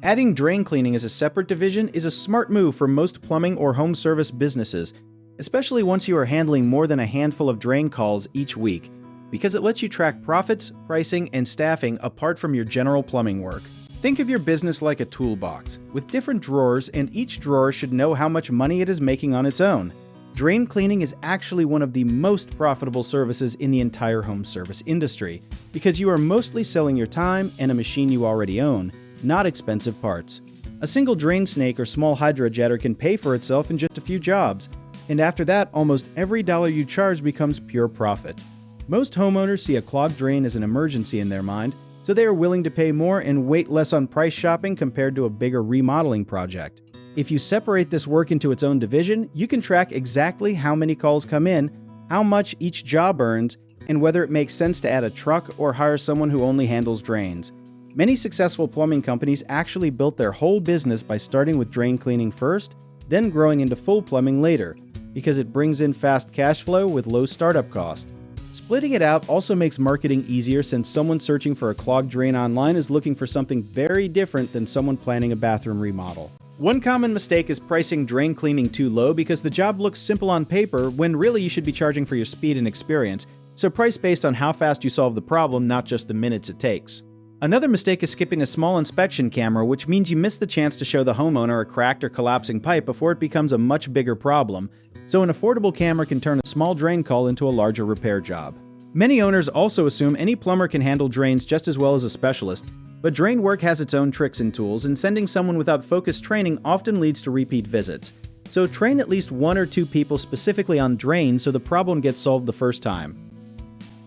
Adding drain cleaning as a separate division is a smart move for most plumbing or home service businesses, especially once you are handling more than a handful of drain calls each week, because it lets you track profits, pricing, and staffing apart from your general plumbing work. Think of your business like a toolbox, with different drawers, and each drawer should know how much money it is making on its own. Drain cleaning is actually one of the most profitable services in the entire home service industry, because you are mostly selling your time and a machine you already own, not expensive parts. A single drain snake or small hydrojetter can pay for itself in just a few jobs, and after that, almost every dollar you charge becomes pure profit. Most homeowners see a clogged drain as an emergency in their mind, so they are willing to pay more and wait less on price shopping compared to a bigger remodeling project. If you separate this work into its own division, you can track exactly how many calls come in, how much each job earns, and whether it makes sense to add a truck or hire someone who only handles drains. Many successful plumbing companies actually built their whole business by starting with drain cleaning first, then growing into full plumbing later, because it brings in fast cash flow with low startup cost. Splitting it out also makes marketing easier, since someone searching for a clogged drain online is looking for something very different than someone planning a bathroom remodel. One common mistake is pricing drain cleaning too low because the job looks simple on paper when really you should be charging for your speed and experience, so price based on how fast you solve the problem, not just the minutes it takes. Another mistake is skipping a small inspection camera, which means you miss the chance to show the homeowner a cracked or collapsing pipe before it becomes a much bigger problem, so an affordable camera can turn a small drain call into a larger repair job. Many owners also assume any plumber can handle drains just as well as a specialist, but drain work has its own tricks and tools, and sending someone without focused training often leads to repeat visits. So train at least 1 or 2 people specifically on drains so the problem gets solved the first time.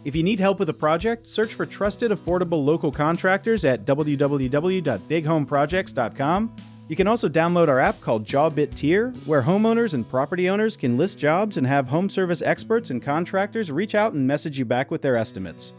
If you need help with a project, search for trusted, affordable local contractors at www.bighomeprojects.com. You can also download our app called Jawbit Tier, where homeowners and property owners can list jobs and have home service experts and contractors reach out and message you back with their estimates.